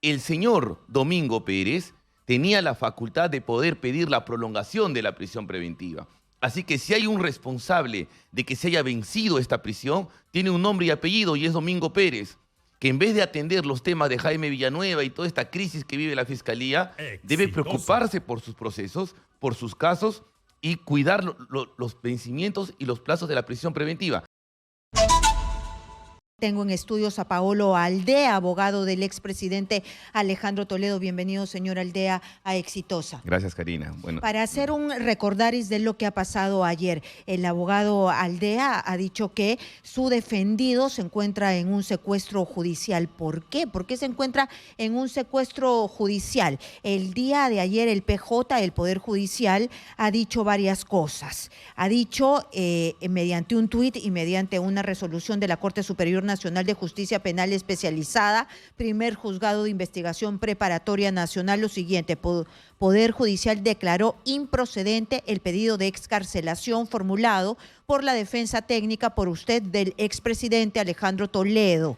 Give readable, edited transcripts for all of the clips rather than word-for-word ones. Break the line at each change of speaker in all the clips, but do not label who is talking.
El señor Domingo Pérez tenía la facultad de poder pedir la prolongación de la prisión preventiva. Así que si hay un responsable de que se haya vencido esta prisión, tiene un nombre y apellido y es Domingo Pérez, que en vez de atender los temas de Jaime Villanueva y toda esta crisis que vive la Fiscalía, debe preocuparse por sus procesos, por sus casos y cuidar los vencimientos y los plazos de la prisión preventiva.
Tengo en estudios a Paolo Aldea, abogado del expresidente Alejandro Toledo. Bienvenido, señor Aldea, a Exitosa.
Gracias, Karina. Bueno,
para hacer un recordaris de lo que ha pasado ayer, el abogado Aldea ha dicho que su defendido se encuentra en un secuestro judicial. ¿Por qué? ¿Por qué se encuentra en un secuestro judicial? El día de ayer el PJ, el Poder Judicial, ha dicho varias cosas. Ha dicho mediante un tuit y mediante una resolución de la Corte Superior Nacional de Justicia Penal Especializada, primer juzgado de investigación preparatoria nacional, lo siguiente: Poder Judicial declaró improcedente el pedido de excarcelación formulado por la defensa técnica por usted del expresidente Alejandro Toledo.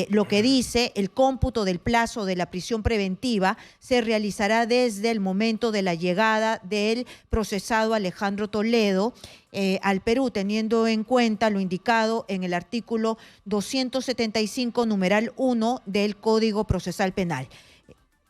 Lo que dice, el cómputo del plazo de la prisión preventiva se realizará desde el momento de la llegada del procesado Alejandro Toledo al Perú, teniendo en cuenta lo indicado en el artículo 275, numeral 1 del Código Procesal Penal.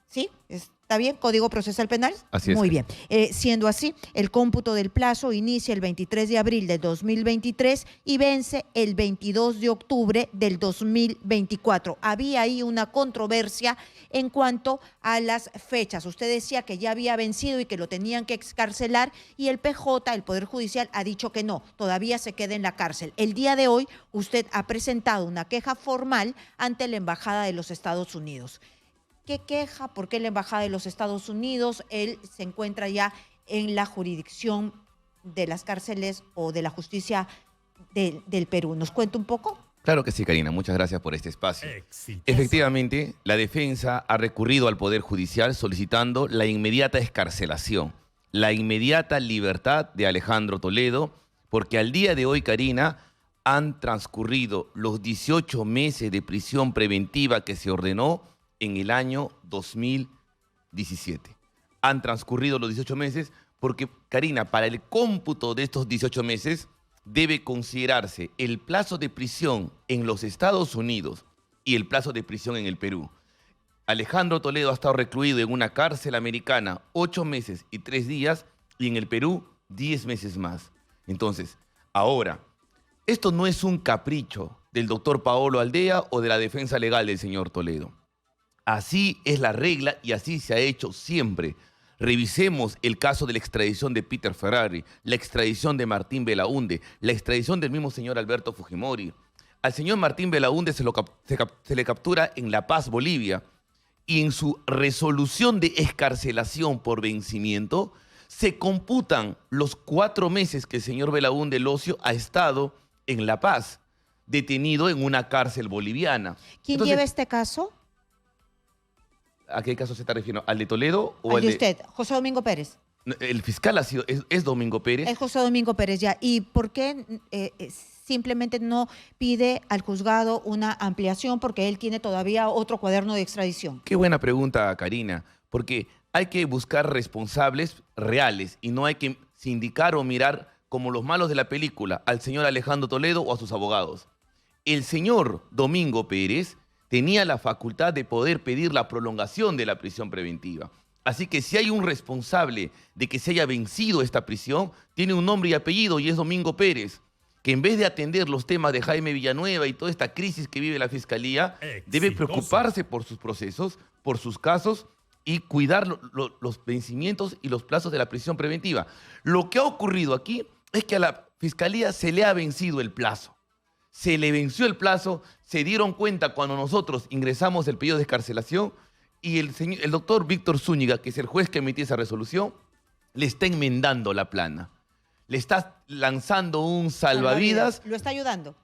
¿Sí? ¿Está bien? ¿Código Procesal Penal?
Así es.
Muy bien. Siendo así, el cómputo del plazo inicia el 23 de abril de 2023 y vence el 22 de octubre del 2024. Había ahí una controversia en cuanto a las fechas. Usted decía que ya había vencido y que lo tenían que excarcelar, y el PJ, el Poder Judicial, ha dicho que no, todavía se queda en la cárcel. El día de hoy usted ha presentado una queja formal ante la Embajada de los Estados Unidos. ¿Qué queja? ¿Por qué la Embajada de los Estados Unidos? Él se encuentra ya en la jurisdicción de las cárceles o de la justicia del Perú. ¿Nos cuenta un poco?
Claro que sí, Karina. Muchas gracias por este espacio. Efectivamente, la defensa ha recurrido al Poder Judicial solicitando la inmediata excarcelación, la inmediata libertad de Alejandro Toledo, porque al día de hoy, Karina, han transcurrido los 18 meses de prisión preventiva que se ordenó en el año 2017. Han transcurrido los 18 meses porque, Karina, para el cómputo de estos 18 meses debe considerarse el plazo de prisión en los Estados Unidos y el plazo de prisión en el Perú. Alejandro Toledo ha estado recluido en una cárcel americana 8 meses y 3 días y en el Perú 10 meses más. Entonces, ahora, esto no es un capricho del doctor Paolo Aldea o de la defensa legal del señor Toledo. Así es la regla y así se ha hecho siempre. Revisemos el caso de la extradición de Peter Ferrari, la extradición de Martín Belaúnde, la extradición del mismo señor Alberto Fujimori. Al señor Martín Belaúnde se le captura en La Paz, Bolivia, y en su resolución de excarcelación por vencimiento se computan los 4 meses que el señor Belaúnde Locio ha estado en La Paz, detenido en una cárcel boliviana.
¿Quién lleva este caso?
¿A qué caso se está refiriendo? ¿Al de Toledo o
al de usted, José Domingo Pérez?
El fiscal es Domingo Pérez.
Es José Domingo Pérez, ya. ¿Y por qué simplemente no pide al juzgado una ampliación? Porque él tiene todavía otro cuaderno de extradición.
Qué buena pregunta, Karina, porque hay que buscar responsables reales y no hay que sindicar o mirar como los malos de la película al señor Alejandro Toledo o a sus abogados. El señor Domingo Pérez tenía la facultad de poder pedir la prolongación de la prisión preventiva. Así que si hay un responsable de que se haya vencido esta prisión, tiene un nombre y apellido y es Domingo Pérez, que en vez de atender los temas de Jaime Villanueva y toda esta crisis que vive la Fiscalía, debe preocuparse por sus procesos, por sus casos y cuidar los vencimientos y los plazos de la prisión preventiva. Lo que ha ocurrido aquí es que a la Fiscalía se le ha vencido el plazo. Se le venció el plazo, se dieron cuenta cuando nosotros ingresamos el pedido de excarcelación y el doctor Víctor Zúñiga, que es el juez que emitió esa resolución, le está enmendando la plana. Le está lanzando un salvavidas.
Lo está ayudando.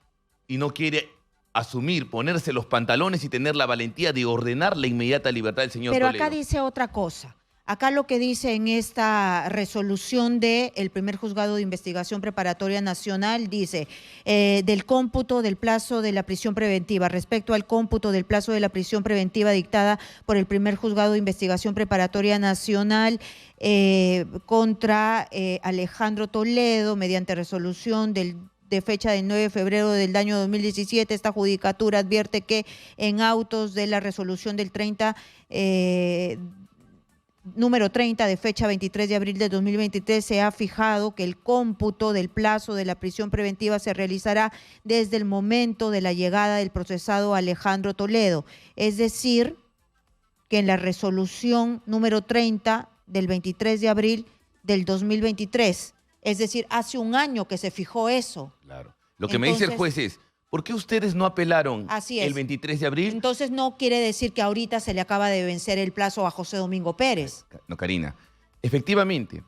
Y no quiere asumir, ponerse los pantalones y tener la valentía de ordenar la inmediata libertad del señor Toledo.
Pero acá dice otra cosa. Acá lo que dice en esta resolución del primer juzgado de investigación preparatoria nacional dice del cómputo del plazo de la prisión preventiva. Respecto al cómputo del plazo de la prisión preventiva dictada por el primer juzgado de investigación preparatoria nacional contra Alejandro Toledo mediante resolución de fecha del 9 de febrero del año 2017, esta judicatura advierte que en autos de la resolución del número 30 de fecha 23 de abril de 2023 se ha fijado que el cómputo del plazo de la prisión preventiva se realizará desde el momento de la llegada del procesado Alejandro Toledo. Es decir, que en la resolución número 30 del 23 de abril del 2023, es decir, hace un año que se fijó eso.
Claro. Lo que me dice el juez es, ¿por qué ustedes no apelaron el 23 de abril?
Entonces no quiere decir que ahorita se le acaba de vencer el plazo a José Domingo Pérez.
No, Karina. Efectivamente,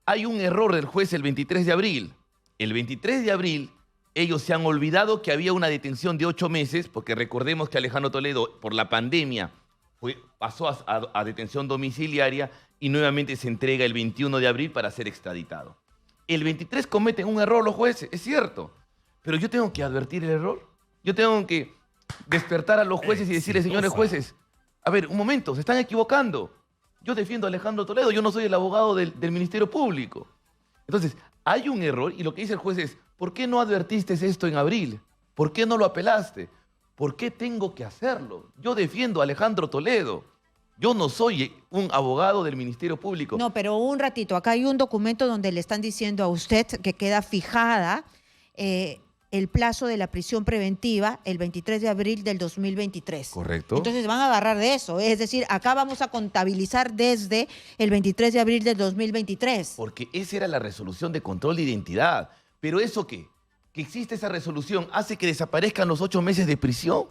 hay un error del juez el 23 de abril. El 23 de abril, ellos se han olvidado que había una detención de 8 meses, porque recordemos que Alejandro Toledo, por la pandemia, pasó a detención domiciliaria y nuevamente se entrega el 21 de abril para ser extraditado. El 23 cometen un error los jueces, es cierto. Pero yo tengo que advertir el error. Yo tengo que despertar a los jueces y decirles, señores jueces, a ver, un momento, se están equivocando. Yo defiendo a Alejandro Toledo, yo no soy el abogado del Ministerio Público. Entonces, hay un error y lo que dice el juez es, ¿por qué no advertiste esto en abril? ¿Por qué no lo apelaste? ¿Por qué tengo que hacerlo? Yo defiendo a Alejandro Toledo. Yo no soy un abogado del Ministerio Público.
No, pero un ratito, acá hay un documento donde le están diciendo a usted que queda fijada el plazo de la prisión preventiva el 23 de abril del 2023.
Correcto.
Entonces van a agarrar de eso. Es decir, acá vamos a contabilizar desde el 23 de abril del 2023.
Porque esa era la resolución de control de identidad. ¿Pero eso qué? Que existe esa resolución hace que desaparezcan los 8 meses de prisión.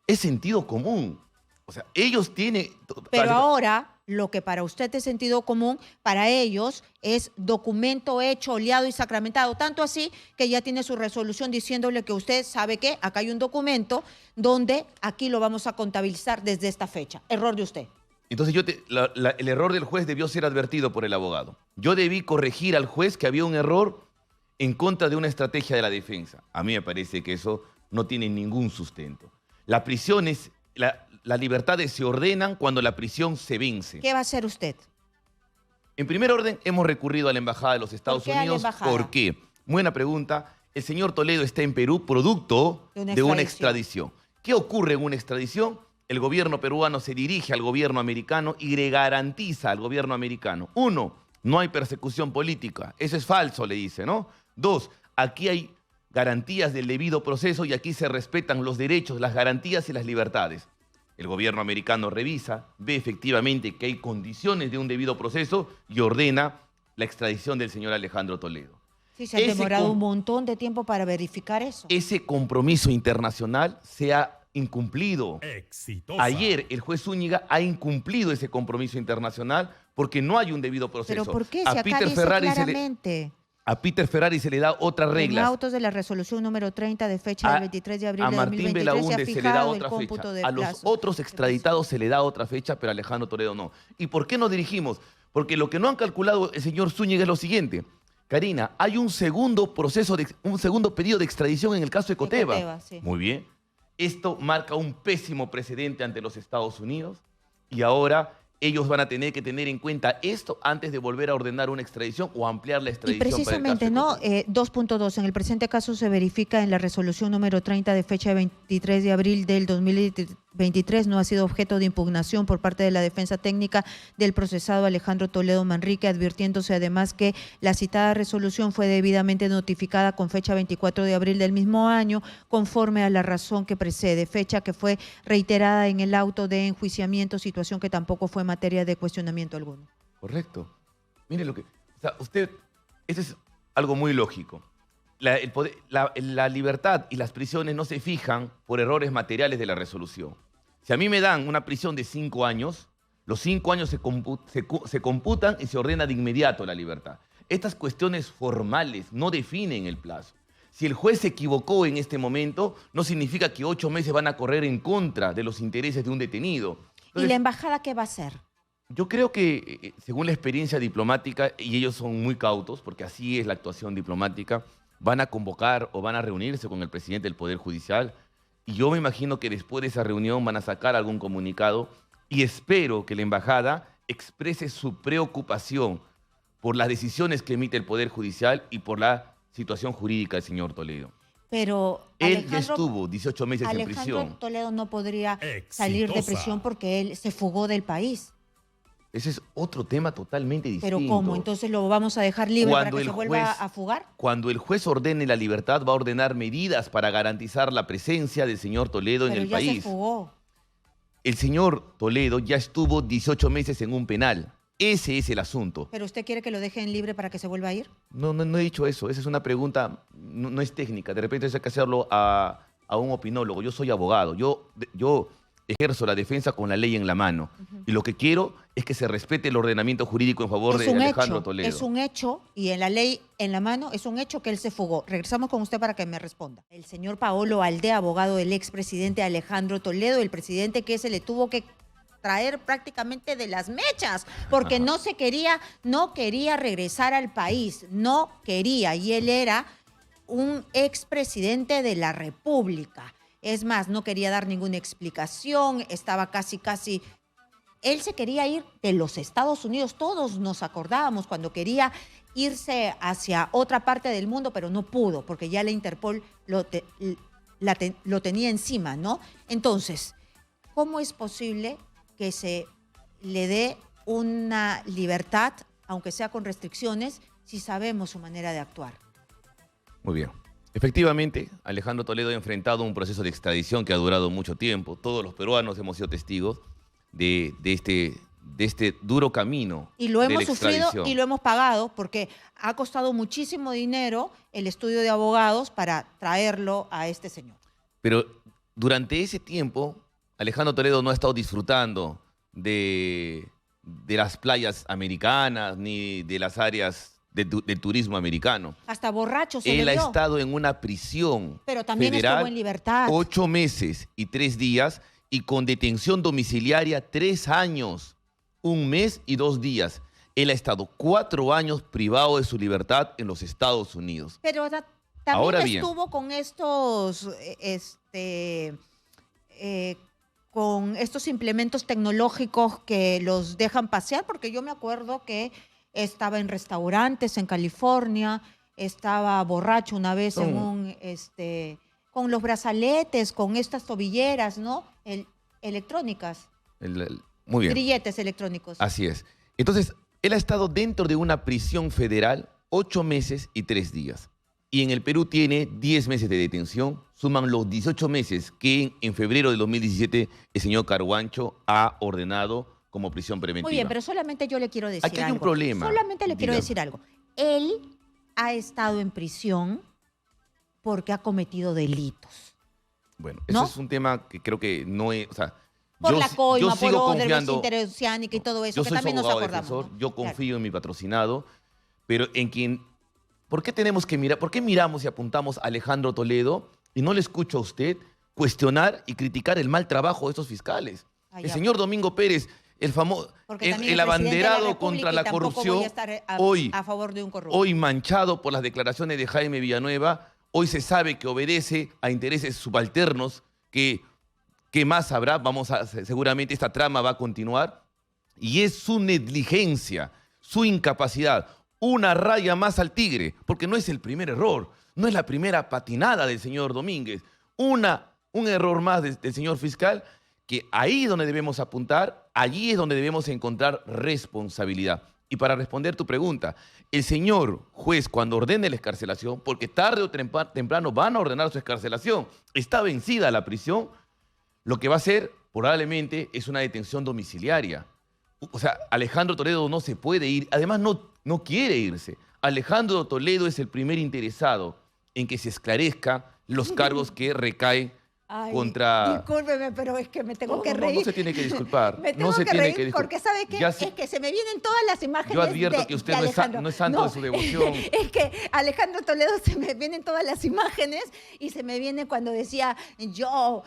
Es sentido común. O sea, ellos tienen...
Pero ahora, lo que para usted es sentido común, para ellos es documento hecho, oleado y sacramentado. Tanto así que ya tiene su resolución diciéndole que usted sabe que acá hay un documento donde aquí lo vamos a contabilizar desde esta fecha. Error de usted.
Entonces el error del juez debió ser advertido por el abogado. Yo debí corregir al juez que había un error en contra de una estrategia de la defensa. A mí me parece que eso no tiene ningún sustento. La prisión es... Las libertades se ordenan cuando la prisión se vence.
¿Qué va a hacer usted?
En primer orden, hemos recurrido a la Embajada de los Estados Unidos. ¿Por qué? Buena pregunta. El señor Toledo está en Perú producto de una extradición. ¿Qué ocurre en una extradición? El gobierno peruano se dirige al gobierno americano y le garantiza al gobierno americano. 1, no hay persecución política. Eso es falso, le dice, ¿no? 2, aquí hay garantías del debido proceso y aquí se respetan los derechos, las garantías y las libertades. El gobierno americano revisa, ve efectivamente que hay condiciones de un debido proceso y ordena la extradición del señor Alejandro Toledo.
Sí, se ha demorado un montón de tiempo para verificar eso.
Ese compromiso internacional se ha incumplido. Exitosa. Ayer el juez Zúñiga ha incumplido ese compromiso internacional porque no hay un debido proceso.
¿Pero por qué? Si acá dice claramente...
A Peter Ferrari se le da otra regla.
En autos de la resolución número 30 de fecha del 23 de abril de 2023
Martín Belaúnde se le da otra fecha. A los otros extraditados se le da otra fecha, pero a Alejandro Toledo no. ¿Y por qué nos dirigimos? Porque lo que no han calculado el señor Zúñiga es lo siguiente. Karina, hay un segundo pedido de extradición en el caso de Ecoteva. Sí. Muy bien. Esto marca un pésimo precedente ante los Estados Unidos y ahora... ellos van a tener que tener en cuenta esto antes de volver a ordenar una extradición o ampliar la extradición.
Y precisamente, ¿no? 2.2, en el presente caso se verifica en la resolución número 30 de fecha 23 de abril del 2023, no ha sido objeto de impugnación por parte de la defensa técnica del procesado Alejandro Toledo Manrique, advirtiéndose además que la citada resolución fue debidamente notificada con fecha 24 de abril del mismo año, conforme a la razón que precede, fecha que fue reiterada en el auto de enjuiciamiento, situación que tampoco fue materia de cuestionamiento alguno.
Correcto. Mire lo que... O sea, usted... Eso es algo muy lógico. La libertad y las prisiones no se fijan por errores materiales de la resolución. Si a mí me dan una prisión de 5 años, los 5 años se computan y se ordena de inmediato la libertad. Estas cuestiones formales no definen el plazo. Si el juez se equivocó en este momento, no significa que 8 meses van a correr en contra de los intereses de un detenido.
Entonces, ¿y la embajada qué va a hacer?
Yo creo que, según la experiencia diplomática, y ellos son muy cautos, porque así es la actuación diplomática, van a convocar o van a reunirse con el presidente del Poder Judicial, y yo me imagino que después de esa reunión van a sacar algún comunicado, y espero que la embajada exprese su preocupación por las decisiones que emite el Poder Judicial y por la situación jurídica del señor Toledo.
Pero
Él ya estuvo 18 meses en
Alejandro
prisión.
Toledo no podría salir de prisión porque él se fugó del país.
Ese es otro tema totalmente distinto.
¿Pero cómo? ¿Entonces lo vamos a dejar libre para que se vuelva a fugar?
Cuando el juez ordene la libertad, va a ordenar medidas para garantizar la presencia del señor Toledo en el país.
Pero ya se fugó.
El señor Toledo ya estuvo 18 meses en un penal. Ese es el asunto.
¿Pero usted quiere que lo dejen libre para que se vuelva a ir?
No he dicho eso. Esa es una pregunta, no es técnica. De repente hay que hacerlo a un opinólogo. Yo soy abogado. Yo ejerzo la defensa con la ley en la mano. Y lo que quiero es que se respete el ordenamiento jurídico en favor de Alejandro Toledo.
Es un hecho, y en la ley en la mano, es un hecho que él se fugó. Regresamos con usted para que me responda. El señor Paolo Aldea, abogado del expresidente Alejandro Toledo, el presidente que se le tuvo que traer prácticamente de las mechas, porque no quería regresar al país, no quería, y él era un expresidente de la República. Es más, no quería dar ninguna explicación, estaba casi, él se quería ir de los Estados Unidos, todos nos acordábamos cuando quería irse hacia otra parte del mundo, pero no pudo, porque ya la Interpol lo tenía encima, ¿no? Entonces, ¿cómo es posible que se le dé una libertad, aunque sea con restricciones, si sabemos su manera de actuar?
Muy bien. Efectivamente, Alejandro Toledo ha enfrentado un proceso de extradición que ha durado mucho tiempo. Todos los peruanos hemos sido testigos de este duro camino.
Y lo hemos sufrido y lo hemos pagado porque ha costado muchísimo dinero el estudio de abogados para traerlo a este señor.
Pero durante ese tiempo, Alejandro Toledo no ha estado disfrutando de las playas americanas ni de las áreas del turismo americano.
Hasta borracho se le
Él
vio.
ha estado en una prisión
pero también
federal,
estuvo en libertad.
8 meses y 3 días y con detención domiciliaria 3 años, 1 mes y 2 días. Él ha estado 4 años privado de su libertad en los Estados Unidos.
Pero también
Ahora bien,
estuvo con estos, con estos implementos tecnológicos que los dejan pasear, porque yo me acuerdo que estaba en restaurantes en California, estaba borracho una vez con los brazaletes, con estas tobilleras, ¿no? Electrónicas.
Muy bien.
Grilletes electrónicos.
Así es. Entonces, él ha estado dentro de una prisión federal 8 meses y 3 días. Y en el Perú tiene 10 meses de detención. Suman los 18 meses que en febrero de 2017 el señor Carhuancho ha ordenado como prisión preventiva.
Muy bien, pero solamente yo le quiero decir algo.
Aquí hay un problema.
Solamente le quiero decir algo. Él ha estado en prisión porque ha cometido delitos.
Bueno, eso es un tema que creo que no es... O sea,
por la coima, por
confiando,
interoceánica y todo eso, que también nos acordamos.
Defensor, yo confío en mi patrocinado, pero en quien... ¿Por qué tenemos que mirar? ¿Por qué miramos y apuntamos a Alejandro Toledo y no le escucho a usted cuestionar y criticar el mal trabajo de estos fiscales? El señor Domingo Pérez, el famoso, el abanderado contra la corrupción, hoy manchado por las declaraciones de Jaime Villanueva, hoy se sabe que obedece a intereses subalternos, que más habrá, seguramente esta trama va a continuar, y es su negligencia, su incapacidad, una raya más al tigre, porque no es el primer error, no es la primera patinada del señor Domínguez, un error más del señor fiscal, que ahí es donde debemos apuntar, allí es donde debemos encontrar responsabilidad. Y para responder tu pregunta, el señor juez cuando ordene la excarcelación, porque tarde o temprano van a ordenar su excarcelación, está vencida la prisión, lo que va a hacer probablemente es una detención domiciliaria. O sea, Alejandro Toledo no se puede ir, además no quiere irse. Alejandro Toledo es el primer interesado en que se esclarezcan los cargos que recaen
Ay,
contra...
discúlpeme, pero es que me tengo que reír.
No se tiene que disculpar.
Me tengo que reír porque, ¿sabe qué? Es que se me vienen todas las imágenes.
Yo advierto que usted no es santo de su devoción.
Es que Alejandro Toledo se me vienen todas las imágenes y se me viene cuando decía yo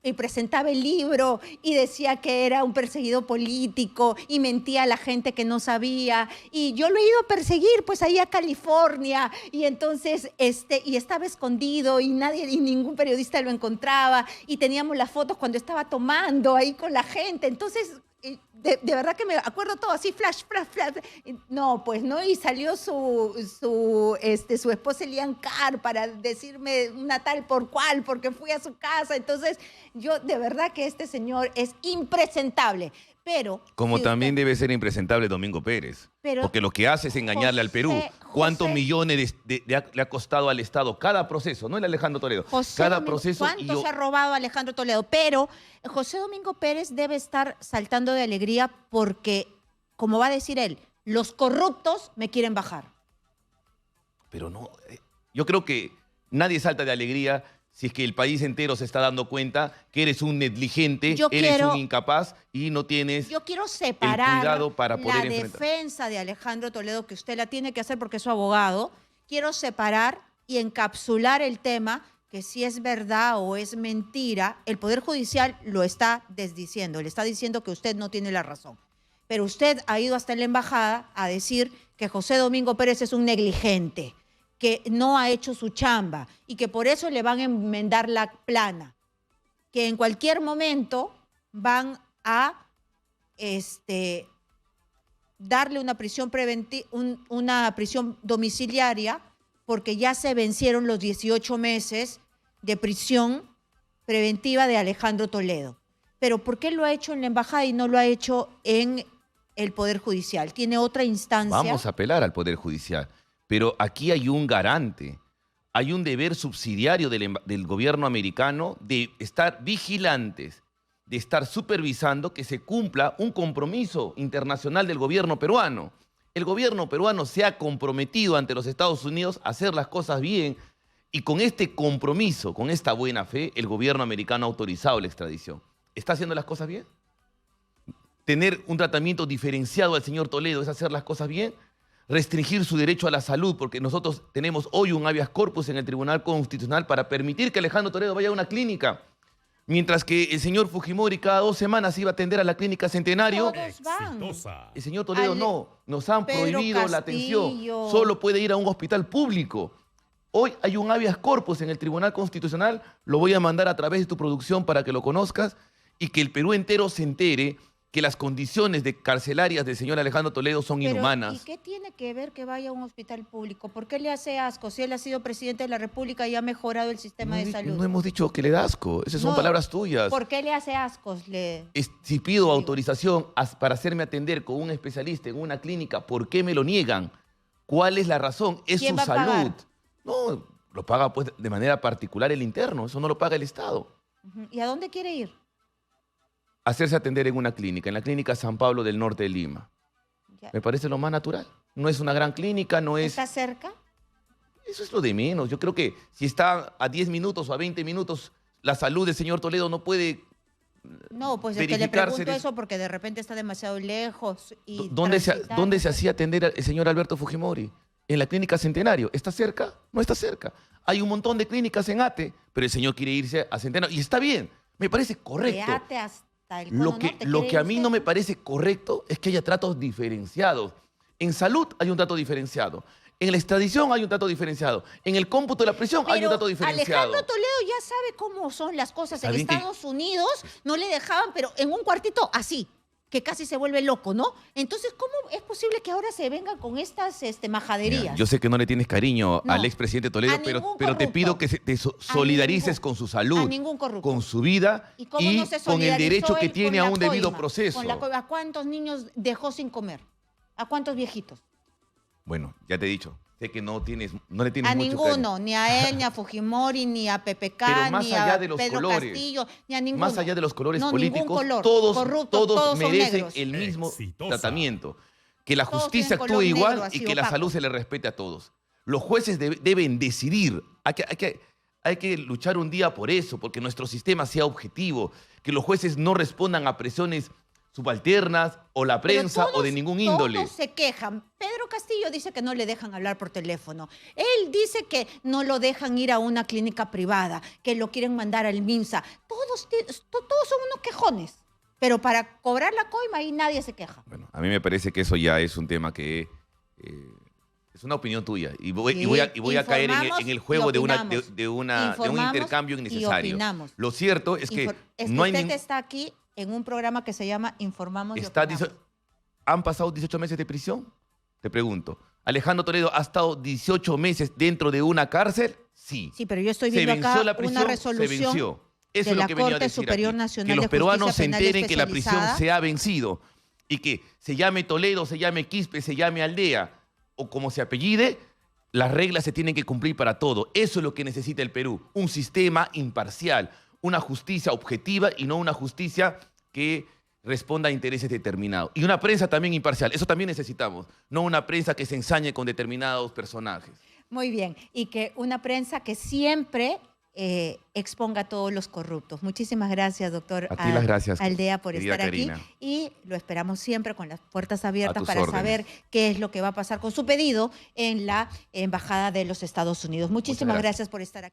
y presentaba el libro y decía que era un perseguido político y mentía a la gente que no sabía. Y yo lo he ido a perseguir pues ahí a California y entonces y estaba escondido y ningún periodista lo encontraba y teníamos las fotos cuando estaba tomando ahí con la gente. Entonces, de verdad que me acuerdo todo así, flash. No, pues no, y salió su esposa Elian Carr para decirme una tal por cual, porque fui a su casa. Entonces, yo de verdad que este señor es impresentable. Pero
como también debe ser impresentable Domingo Pérez, porque lo que hace es engañarle al Perú. ¿Cuántos millones le ha costado al Estado cada proceso? No el Alejandro Toledo. Cada proceso.
¿Cuánto se ha robado Alejandro Toledo? Pero José Domingo Pérez debe estar saltando de alegría porque, como va a decir él, los corruptos me quieren bajar.
Pero no, yo creo que nadie salta de alegría si es que el país entero se está dando cuenta que eres un negligente, eres un incapaz y no tienes
yo quiero separar
el cuidado para poder
la defensa de Alejandro Toledo, que usted la tiene que hacer porque es su abogado. Quiero separar y encapsular el tema, que si es verdad o es mentira. El Poder Judicial lo está desdiciendo, le está diciendo que usted no tiene la razón. Pero usted ha ido hasta la embajada a decir que José Domingo Pérez es un negligente, que no ha hecho su chamba y que por eso le van a enmendar la plana, que en cualquier momento van a darle una prisión una prisión domiciliaria porque ya se vencieron los 18 meses de prisión preventiva de Alejandro Toledo. Pero ¿por qué lo ha hecho en la embajada y no lo ha hecho en el Poder Judicial? ¿Tiene otra instancia?
Vamos a apelar al Poder Judicial. Pero aquí hay un garante, hay un deber subsidiario del gobierno americano de estar vigilantes, de estar supervisando que se cumpla un compromiso internacional del gobierno peruano. El gobierno peruano se ha comprometido ante los Estados Unidos a hacer las cosas bien y con este compromiso, con esta buena fe, el gobierno americano ha autorizado la extradición. ¿Está haciendo las cosas bien? ¿Tener un tratamiento diferenciado al señor Toledo es hacer las cosas bien? Restringir su derecho a la salud, porque nosotros tenemos hoy un habeas corpus en el Tribunal Constitucional para permitir que Alejandro Toledo vaya a una clínica, mientras que el señor Fujimori cada 2 semanas iba a atender a la clínica Centenario.
Todos van.
El señor Toledo no, nos han prohibido la atención, solo puede ir a un hospital público. Hoy hay un habeas corpus en el Tribunal Constitucional, lo voy a mandar a través de tu producción para que lo conozcas y que el Perú entero se entere que las condiciones carcelarias del señor Alejandro Toledo son inhumanas.
¿Y qué tiene que ver que vaya a un hospital público? ¿Por qué le hace asco si él ha sido presidente de la República y ha mejorado el sistema de salud?
No hemos dicho que le da asco, esas son palabras tuyas.
¿Por qué le hace asco?
Si pido autorización para hacerme atender con un especialista en una clínica, ¿por qué me lo niegan? ¿Cuál es la razón? Es su salud.
Pagar?
No, lo paga pues de manera particular el interno, eso no lo paga el Estado.
¿Y a dónde quiere ir?
Hacerse atender en una clínica, en la clínica San Pablo del Norte de Lima. Ya. Me parece lo más natural. No es una gran clínica, no es...
¿Está cerca?
Eso es lo de menos. Yo creo que si está a 10 minutos o a 20 minutos, la salud del señor Toledo no puede
No, pues es que le pregunto eso porque de repente está demasiado lejos. Y
¿Dónde se hacía atender el señor Alberto Fujimori? En la clínica Centenario. ¿Está cerca? No está cerca. Hay un montón de clínicas en Ate, pero el señor quiere irse a Centenario. Y está bien, me parece correcto.
De Ate hasta el
Lo que a mí no me parece correcto es que haya tratos diferenciados. En salud hay un trato diferenciado. En la extradición hay un trato diferenciado. En el cómputo de la prisión hay un trato diferenciado.
Alejandro Toledo ya sabe cómo son las cosas. En Estados Unidos no le dejaban, pero en un cuartito así, que casi se vuelve loco, ¿no? Entonces, ¿cómo es posible que ahora se vengan con estas majaderías?
Mira, yo sé que no le tienes cariño al expresidente Toledo, pero te pido que te solidarices con su salud, con su vida y con el derecho que tiene a un debido proceso.
¿A cuántos niños dejó sin comer? ¿A cuántos viejitos?
Bueno, ya te he dicho, sé que no le tienes mucho cariño.
A ninguno, ni a él, ni a Fujimori, ni a PPK, ni a Pedro Castillo, ni a ninguno.
Más allá de los colores políticos, todos merecen el mismo tratamiento. Que la justicia actúe igual y que la salud se le respete a todos. Los jueces deben decidir. Hay que luchar un día por eso, porque nuestro sistema sea objetivo, que los jueces no respondan a presiones subalternas o la prensa o de ningún índole.
Todos se quejan. Pedro Castillo dice que no le dejan hablar por teléfono. Él dice que no lo dejan ir a una clínica privada, que lo quieren mandar al MIMSA. Todos son unos quejones. Pero para cobrar la coima ahí nadie se queja.
Bueno, a mí me parece que eso ya es un tema que es una opinión tuya. Y voy a caer en el juego de un intercambio innecesario. Lo cierto es que no hay
usted está aquí en un programa que se llama Informamos y Opinamos.
¿Han pasado 18 meses de prisión? Te pregunto. ¿Alejandro Toledo ha estado 18 meses dentro de una cárcel? Sí.
Sí, pero yo estoy viendo acá una resolución
se venció. Eso
de
es lo
la
que venía a
Corte
decir
Superior
aquí.
Nacional
que los
de
peruanos
Justicia
se
Penal
enteren que la prisión
Especializada
se ha vencido y que se llame Toledo, se llame Quispe, se llame Aldea o como se apellide, las reglas se tienen que cumplir para todo. Eso es lo que necesita el Perú. Un sistema imparcial, una justicia objetiva y no una justicia que responda a intereses determinados. Y una prensa también imparcial. Eso también necesitamos. No una prensa que se ensañe con determinados personajes.
Muy bien. Y que una prensa que siempre exponga a todos los corruptos. Muchísimas gracias, doctor
a ti las gracias,
Aldea, por estar aquí.
Karina.
Y lo esperamos siempre con las puertas abiertas para saber qué es lo que va a pasar con su pedido en la Embajada de los Estados Unidos. Muchísimas gracias por estar aquí.